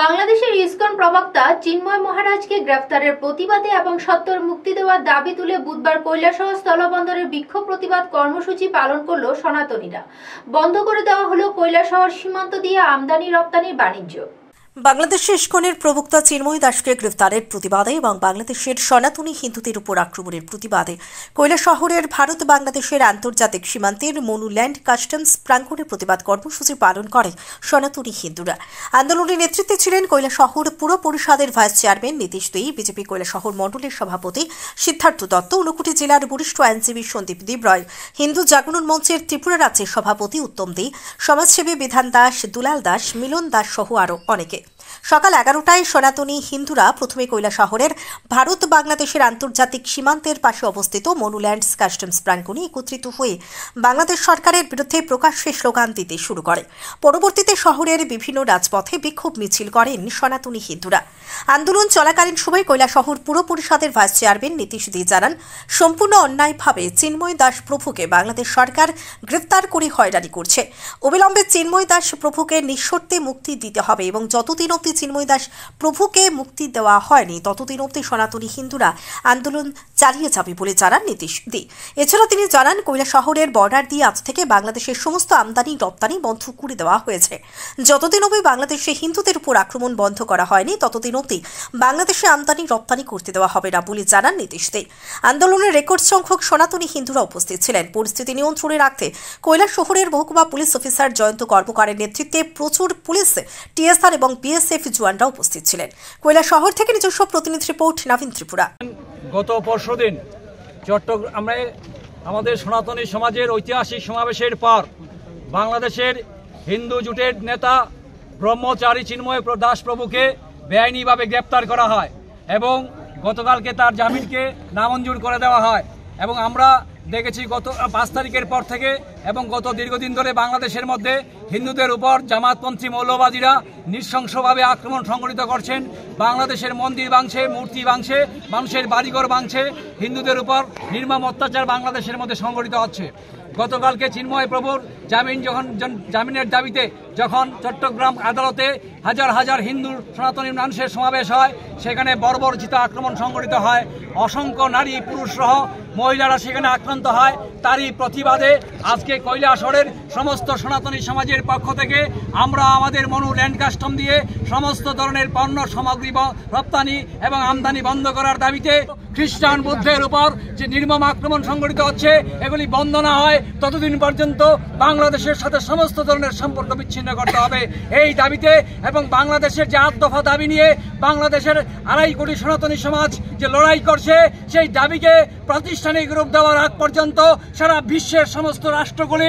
বাংলাদেশের ইসকন প্রবক্তা চিন্ময় মহারাজকে গ্রেফতারের প্রতিবাদে এবং সত্তর মুক্তি দেওয়ার দাবি তুলে বুধবার কৈলাসহর স্থলবন্দরের বিক্ষোভ প্রতিবাদ কর্মসূচি পালন করল সনাতনীরা। বন্ধ করে দেওয়া হলো কৈলাসহর সীমান্ত দিয়ে আমদানি রপ্তানির বাণিজ্য। বাংলাদেশের ইসকনের প্রবক্তা চিন্ময় দাসকে গ্রেফতারের প্রতিবাদে এবং বাংলাদেশের সনাতনী হিন্দুদের উপর আক্রমণের প্রতিবাদে কৈলাসহরের ভারত বাংলাদেশের আন্তর্জাতিক সীমান্তের মনুল্যান্ড কাস্টমস প্রাঙ্গণে প্রতিবাদ কর্মসূচি পালন করে সনাতনী হিন্দুরা। আন্দোলনের নেতৃত্বে ছিলেন কৈলাসহর পুর পরিষদের ভাইস চেয়ারম্যান নীতিশ দে, বিজেপি কৈলাসহর মণ্ডলের সভাপতি সিদ্ধার্থ দত্ত, ঊনকোটি জেলার বরিষ্ঠ আইনজীবী সন্দীপ দেবরয়, হিন্দু জাগরণ মঞ্চের ত্রিপুরা রাজ্যের সভাপতি উত্তম দে, সমাজসেবী বিধান দাস, দুলাল দাস, মিলন দাস সহ আরও অনেকে। সকাল 11টায় সনাতনী হিন্দুরা প্রথমে কৈলাসহরের ভারত বাংলাদেশের আন্তর্জাতিক সীমান্তের পাশে অবস্থিত মনুল্যান্ডস কাস্টমস প্রাঙ্গণে একত্রিত হয়ে বাংলাদেশ সরকারের বিরুদ্ধে প্রকাশ্যে স্লোগান দিতে শুরু করে। পরবর্তীতে শহরের বিভিন্ন রাজপথে বিক্ষোভ মিছিল করেন সনাতনী হিন্দুরা। আন্দোলন চলাকালীন সময় কৈলাসহর পুর পরিষদের ভাইস চেয়ারম্যান নীতিশ দে জানান, সম্পূর্ণ অন্যায়ভাবে চিন্ময় দাস প্রভুকে বাংলাদেশ সরকার গ্রেফতার করে হয়রানি করছে। অবিলম্বে চিন্ময় দাস প্রভুকে নিঃশর্তে মুক্তি দিতে হবে এবং যতদিন অবধি চিন্ময় দাস প্রভুকে মুক্তি দেওয়া হয়নি ততদিন অবধি সনাতনী হিন্দুরা আন্দোলন চালিয়ে যাবে বলে জানান নীতিশ দে। এছাড়া তিনি জানান, কৈলাসহরের বর্ডার দিয়ে আজ থেকে বাংলাদেশের সমস্ত আমদানি রপ্তানি বন্ধ করে দেওয়া হয়েছে। যতদিন অবধি বাংলাদেশে হিন্দুদের উপর আক্রমণ বন্ধ করা হয়নি ততদিন অবধি বাংলাদেশে আমদানি রপ্তানি করতে দেওয়া হবে না বলে জানান নীতিশ দে। আন্দোলনের রেকর্ড সংখ্যক সনাতনী হিন্দুরা উপস্থিত ছিলেন। পরিস্থিতি নিয়ন্ত্রণে রাখতে কৈলাসহরের মহকুমা পুলিশ অফিসার জয়ন্ত কর্মকারের নেতৃত্বে প্রচুর পুলিশ, টিএসআর এবং বিএসএফ জওয়ানরা উপস্থিত ছিলেন। কৈলাসহর থেকে নিজস্ব প্রতিনিধি রিপোর্ট, নবীন ত্রিপুরা। গত পরশুদিন চট্টগ্রামে আমাদের সনাতনী সমাজের ঐতিহাসিক সমাবেশের পর বাংলাদেশের হিন্দু জোটের নেতা ব্রহ্মচারী চিন্ময় দাস প্রভুকে বেআইনিভাবে গ্রেপ্তার করা হয় এবং গতকালকে তার জামিনকে নামঞ্জুর করে দেওয়া হয়। এবং আমরা দেখেছি গত 5 তারিখের পর থেকে এবং গত দীর্ঘদিন ধরে বাংলাদেশের মধ্যে হিন্দুদের উপর জামাতপন্থী মৌলবাদীরা নৃশংসভাবে আক্রমণ সংঘটিত করছেন। বাংলাদেশের মন্দির ভাঙছে, মূর্তি ভাঙছে, মানুষের বাড়িঘর ভাঙছে, হিন্দুদের উপর নির্মম অত্যাচার বাংলাদেশের মধ্যে সংঘটিত হচ্ছে। গতকালকে চিন্ময় প্রভুর জামিনের দাবিতে যখন চট্টগ্রাম আদালতে হাজার হাজার হিন্দু সনাতনী মানুষের সমাবেশ হয়, সেখানে বর্বরচিত আক্রমণ সংঘটিত হয়, অসংখ্য নারী পুরুষ সহ মহিলারা সেখানে আক্রান্ত হয়। তারই প্রতিবাদে আজকে কৈলাসহরের সমস্ত সনাতনী সমাজের পক্ষ থেকে আমরা আমাদের মনুল্যান্ড কাস্টম দিয়ে সমস্ত ধরনের পণ্য সামগ্রী রপ্তানি এবং আমদানি বন্ধ করার দাবিতে খ্রিস্টান বুদ্ধের উপর যে নির্মম আক্রমণ সংঘটিত হচ্ছে, এগুলি বন্ধ না হয় ততদিন পর্যন্ত বাংলাদেশের সাথে সমস্ত ধরনের সম্পর্ক বিচ্ছিন্ন করতে হবে এই দাবিতে। এবং বাংলাদেশের যে 8 দফা দাবি নিয়ে বাংলাদেশের 2.5 কোটি সনাতনী সমাজ যে লড়াই করছে, সেই দাবিকে প্রাতিষ্ঠানিক রূপ দেওয়ার আগ পর্যন্ত সারা বিশ্বের সমস্ত রাষ্ট্রগুলি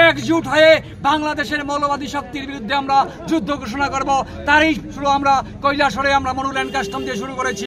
একজুট হয়ে বাংলাদেশের মৌলবাদী শক্তির বিরুদ্ধে আমরা যুদ্ধ ঘোষণা করব। তারই শুরু আমরা কৈলাসহরে আমরা মনুল্যান্ড কাস্টম দিয়ে শুরু করেছি।